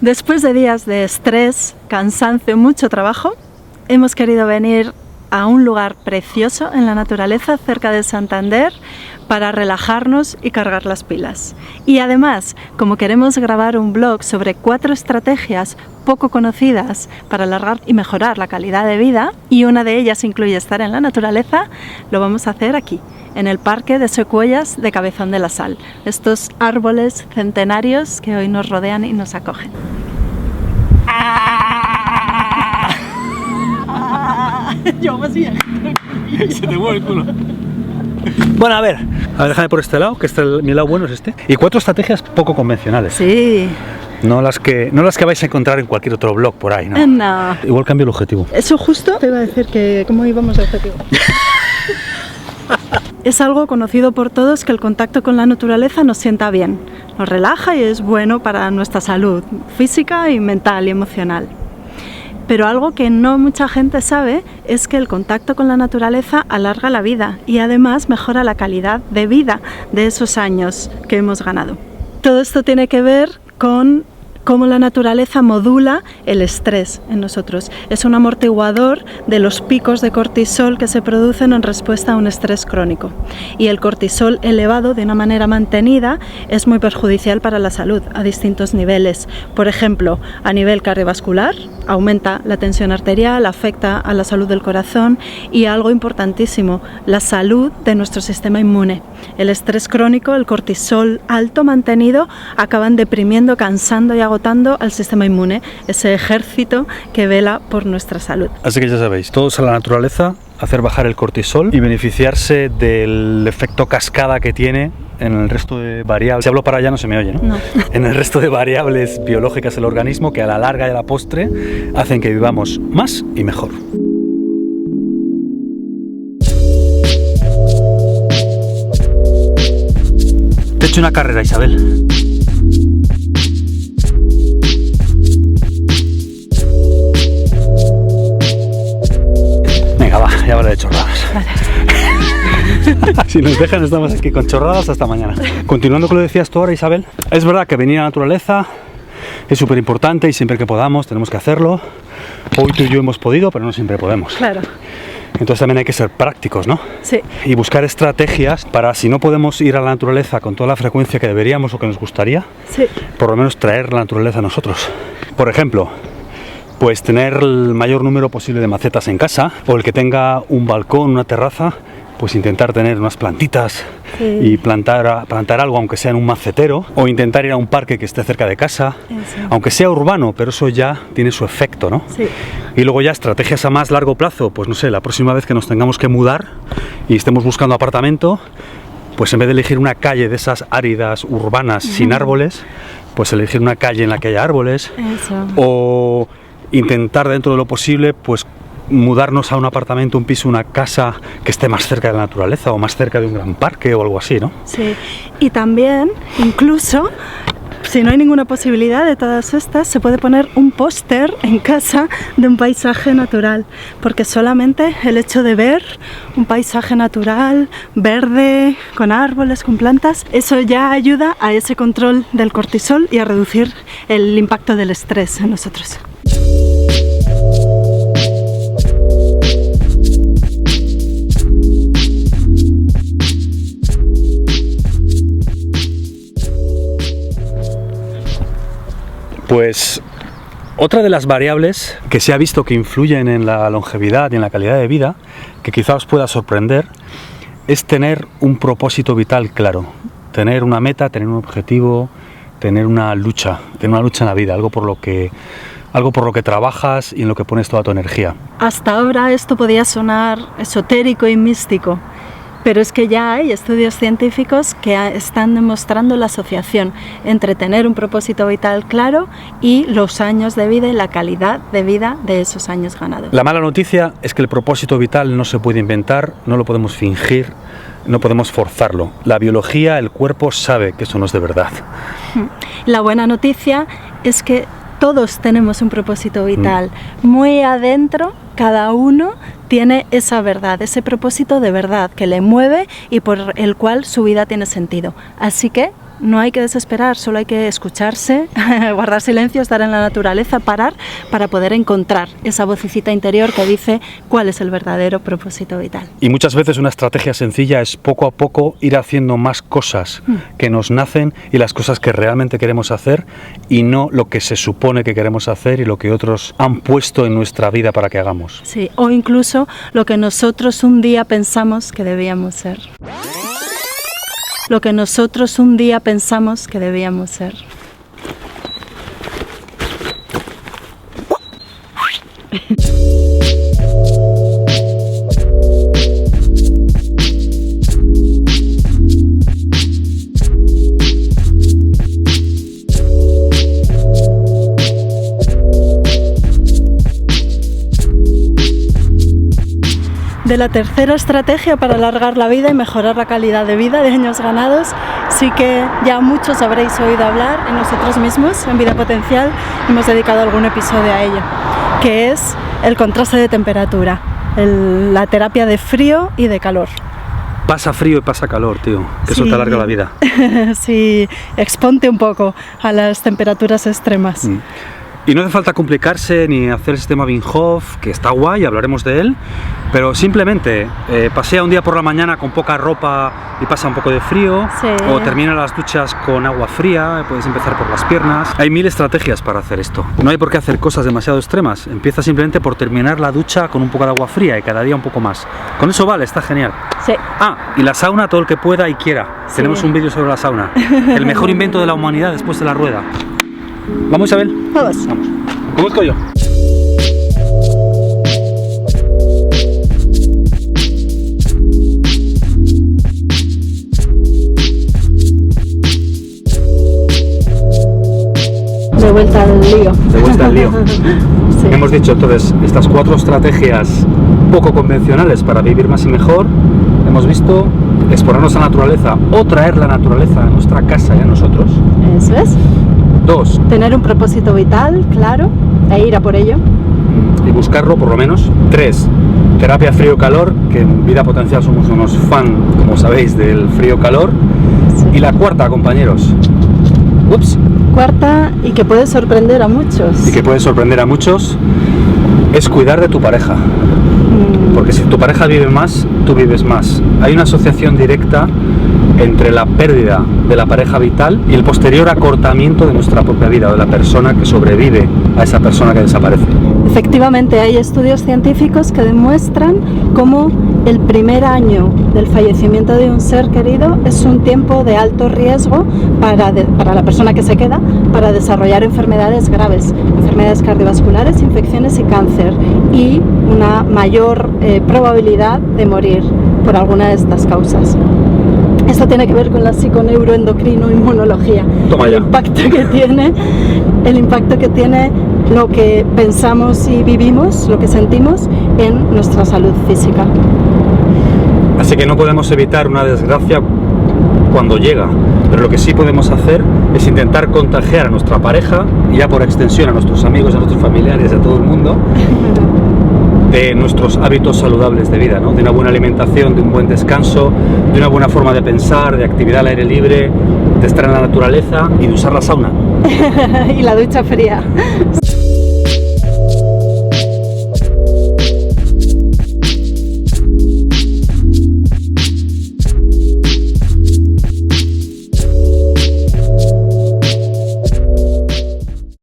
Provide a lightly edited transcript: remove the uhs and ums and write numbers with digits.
Después de días de estrés, cansancio, mucho trabajo, hemos querido venir a un lugar precioso en la naturaleza, cerca de Santander, para relajarnos y cargar las pilas. Y además, como queremos grabar un blog sobre 4 estrategias poco conocidas para alargar y mejorar la calidad de vida, y una de ellas incluye estar en la naturaleza, lo vamos a hacer aquí, en el Parque de Secuoyas de Cabezón de la Sal. Estos árboles centenarios que hoy nos rodean y nos acogen. Yo así. Se te mueve el culo. Bueno, a ver, déjame por este lado, que mi lado bueno es este. Y 4 estrategias poco convencionales. Sí. No las que vais a encontrar en cualquier otro blog por ahí, ¿no? No. Igual cambio el objetivo. Eso justo te iba a decir que cómo íbamos de objetivo. Es algo conocido por todos que el contacto con la naturaleza nos sienta bien, nos relaja y es bueno para nuestra salud física y mental y emocional. Pero algo que no mucha gente sabe es que el contacto con la naturaleza alarga la vida y además mejora la calidad de vida de esos años que hemos ganado. Todo esto tiene que ver con cómo la naturaleza modula el estrés en nosotros. Es un amortiguador de los picos de cortisol que se producen en respuesta a un estrés crónico. Y el cortisol elevado de una manera mantenida es muy perjudicial para la salud a distintos niveles. Por ejemplo, a nivel cardiovascular, aumenta la tensión arterial, afecta a la salud del corazón y algo importantísimo, la salud de nuestro sistema inmune. El estrés crónico, el cortisol alto mantenido, acaban deprimiendo, cansando y agotando al sistema inmune, ese ejército que vela por nuestra salud. Así que ya sabéis, todos a la naturaleza, hacer bajar el cortisol y beneficiarse del efecto cascada que tiene en el resto de variables. Si hablo para allá no se me oye, ¿no? No. En el resto de variables biológicas del organismo que a la larga y a la postre hacen que vivamos más y mejor. Te he hecho una carrera, Isabel. Venga, va, ya vale de chorradas. Vale. Si nos dejan, estamos aquí con chorradas hasta mañana. Continuando con lo que decías tú ahora, Isabel, es verdad que venir a la naturaleza es súper importante y siempre que podamos tenemos que hacerlo. Hoy tú y yo hemos podido, pero no siempre podemos. Claro. Entonces también hay que ser prácticos, ¿no? Sí. Y buscar estrategias para, si no podemos ir a la naturaleza con toda la frecuencia que deberíamos o que nos gustaría, Sí. por lo menos traer la naturaleza a nosotros. Por ejemplo, pues tener el mayor número posible de macetas en casa, o el que tenga un balcón, una terraza, pues intentar tener unas plantitas y plantar algo, aunque sea en un macetero, o intentar ir a un parque que esté cerca de casa, aunque sea urbano, pero eso ya tiene su efecto, ¿no? Sí. Y luego ya estrategias a más largo plazo, pues no sé, la próxima vez que nos tengamos que mudar y estemos buscando apartamento, pues en vez de elegir una calle de esas áridas, urbanas, sin árboles, pues elegir una calle en la que haya árboles. Eso. O intentar dentro de lo posible, pues mudarnos a un apartamento, un piso, una casa que esté más cerca de la naturaleza o más cerca de un gran parque o algo así, ¿no? Sí, y también, incluso, si no hay ninguna posibilidad de todas estas, se puede poner un póster en casa de un paisaje natural, porque solamente el hecho de ver un paisaje natural, verde, con árboles, con plantas, eso ya ayuda a ese control del cortisol y a reducir el impacto del estrés en nosotros. Pues otra de las variables que se ha visto que influyen en la longevidad y en la calidad de vida, que quizá os pueda sorprender, es tener un propósito vital claro, tener una meta, tener un objetivo, tener una lucha en la vida, algo por lo que trabajas y en lo que pones toda tu energía. Hasta ahora esto podía sonar esotérico y místico, pero es que ya hay estudios científicos que están demostrando la asociación entre tener un propósito vital claro y los años de vida y la calidad de vida de esos años ganados. La mala noticia es que el propósito vital no se puede inventar, no lo podemos fingir, no podemos forzarlo. La biología, el cuerpo sabe que eso no es de verdad. La buena noticia es que todos tenemos un propósito vital. Muy adentro, cada uno tiene esa verdad, ese propósito de verdad que le mueve y por el cual su vida tiene sentido. Así que no hay que desesperar, solo hay que escucharse, guardar silencio, estar en la naturaleza, parar para poder encontrar esa vocecita interior que dice cuál es el verdadero propósito vital. Y muchas veces una estrategia sencilla es poco a poco ir haciendo más cosas que nos nacen y las cosas que realmente queremos hacer y no lo que se supone que queremos hacer y lo que otros han puesto en nuestra vida para que hagamos. Sí, o incluso lo que nosotros un día pensamos que debíamos ser. Lo que nosotros un día pensamos que debíamos ser. De la tercera estrategia para alargar la vida y mejorar la calidad de vida de años ganados, sí que ya muchos habréis oído hablar. En nosotros mismos, en Vida Potencial, hemos dedicado algún episodio a ello, que es el contraste de temperatura, la terapia de frío y de calor. Pasa frío y pasa calor, tío, que Sí. eso te alarga la vida. Sí, exponte un poco a las temperaturas extremas. Y no hace falta complicarse ni hacer el sistema Wim Hof, que está guay, hablaremos de él, pero simplemente pasea un día por la mañana con poca ropa y pasa un poco de frío, Sí. o termina las duchas con agua fría, puedes empezar por las piernas. Hay 1000 estrategias para hacer esto. No hay por qué hacer cosas demasiado extremas, empieza simplemente por terminar la ducha con un poco de agua fría y cada día un poco más. Con eso vale, está genial. Sí. Ah, y la sauna todo el que pueda y quiera. Sí. Tenemos un vídeo sobre la sauna. El mejor invento de la humanidad después de la rueda. ¿Vamos, Isabel? Vamos. Vamos. Conduzco yo. De vuelta al lío. De vuelta al lío. Sí. Hemos dicho entonces estas 4 estrategias poco convencionales para vivir más y mejor. Hemos visto exponernos a la naturaleza o traer la naturaleza a nuestra casa y a nosotros. Eso es. 2, Tener un propósito vital, claro, e ir a por ello. y buscarlo por lo menos. 3, terapia frío-calor, que en Vida Potencial somos unos fan, como sabéis, del frío-calor. Sí. Y la 4, compañeros, ups, Cuarta, y que puede sorprender a muchos. y que puede sorprender a muchos, es cuidar de tu pareja. Porque si tu pareja vive más, tú vives más. Hay una asociación directa entre la pérdida de la pareja vital y el posterior acortamiento de nuestra propia vida, o de la persona que sobrevive a esa persona que desaparece. Efectivamente, hay estudios científicos que demuestran cómo el primer año del fallecimiento de un ser querido es un tiempo de alto riesgo para la persona que se queda para desarrollar enfermedades graves, enfermedades cardiovasculares, infecciones y cáncer, y una mayor probabilidad de morir por alguna de estas causas. Esto tiene que ver con la psiconeuroendocrino-inmunología. Toma ya. El impacto que tiene lo que pensamos y vivimos, lo que sentimos en nuestra salud física. Así que no podemos evitar una desgracia cuando llega, pero lo que sí podemos hacer es intentar contagiar a nuestra pareja y ya por extensión a nuestros amigos, a nuestros familiares, a todo el mundo, de nuestros hábitos saludables de vida, ¿no? De una buena alimentación, de un buen descanso, de una buena forma de pensar, de actividad al aire libre, de estar en la naturaleza y de usar la sauna. Y la ducha fría.